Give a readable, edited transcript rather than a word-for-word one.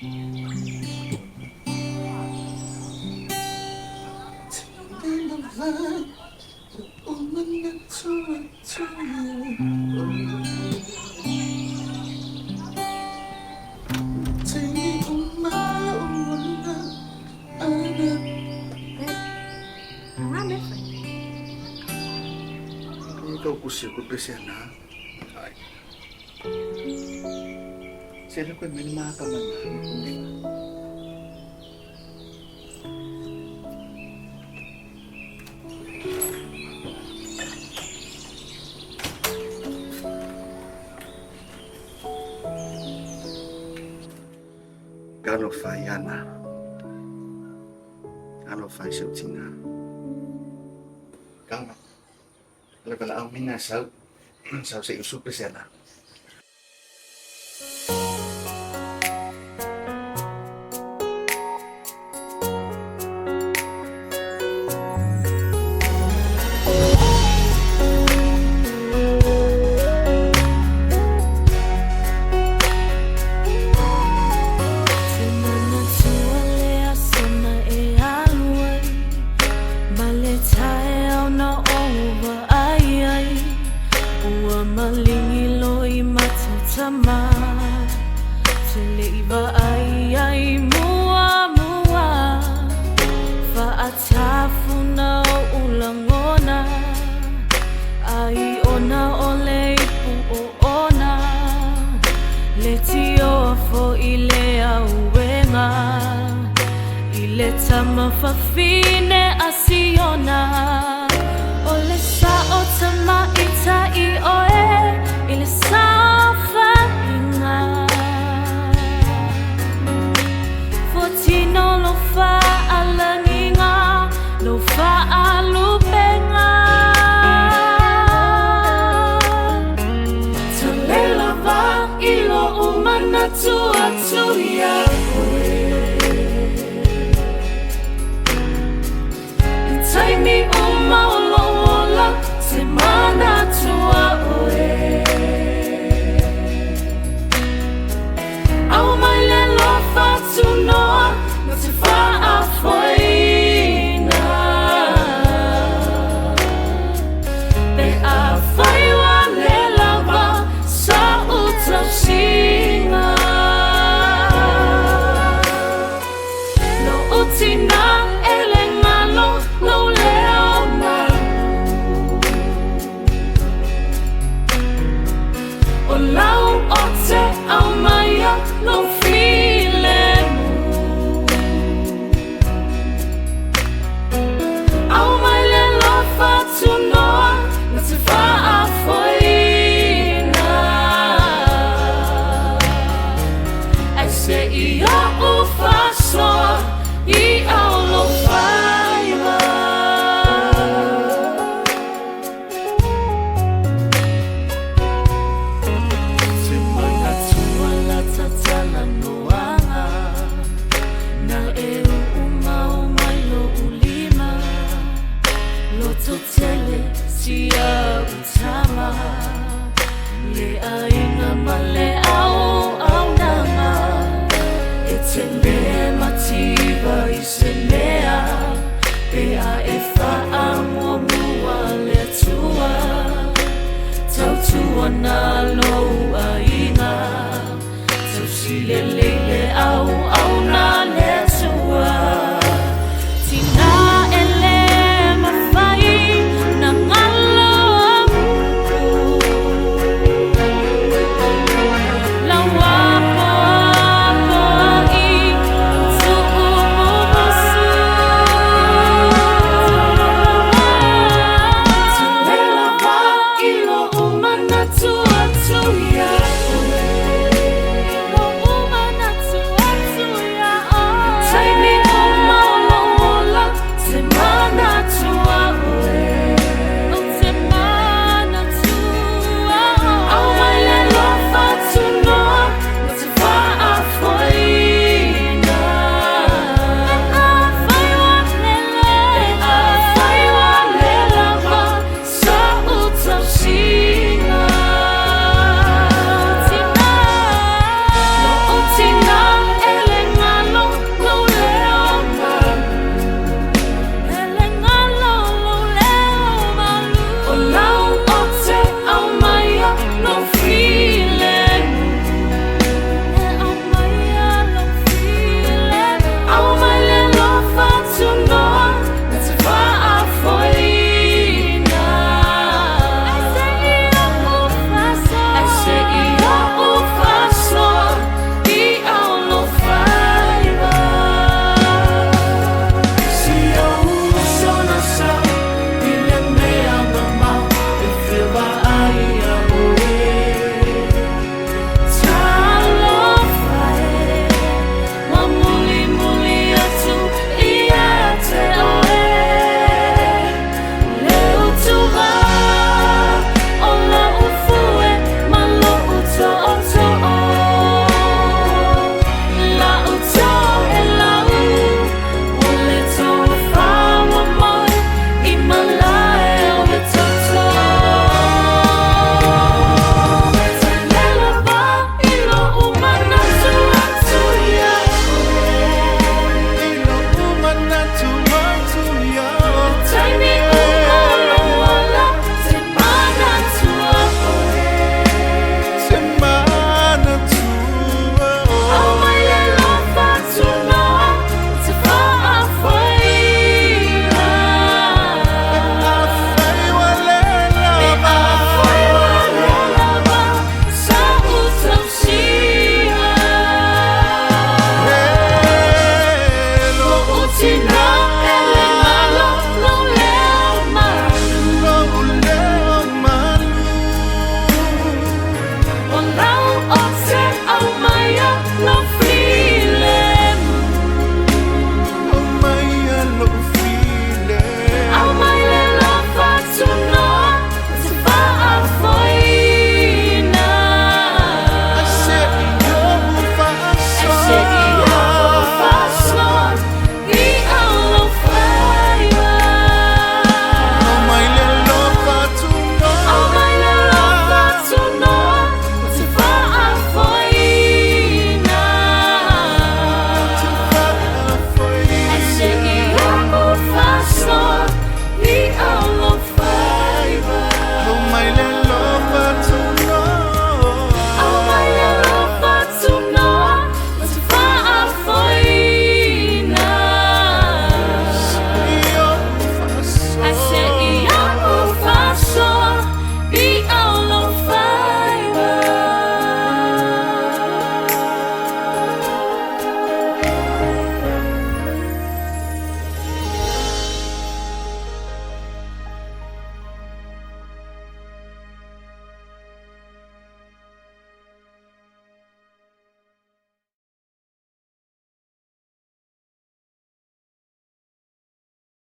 Ikaw kusir ko presena. Ay. Sila ko may makaman na. Gano fa yana. Gano fa siya tina. Gano. Alam ka na ang minasaw. Saw sa iyong surpresena. Tulivae mua mua faatafu na ulangona ai ona ole pu ona letio fo ile auenga ile tama fafine asiona ole sa otama ita I oe ile sa Tino lo fa alanginga lo fa alupenga LELAVＡ ilo MANATU atuya Itai mi umaolola se MANATU oe Au mai LELAVＡ tu noa Sia utama le ainga male au nanga etene mativa isenea pe a efa amo mua le tua tau tua na lo ainga tau sile le au na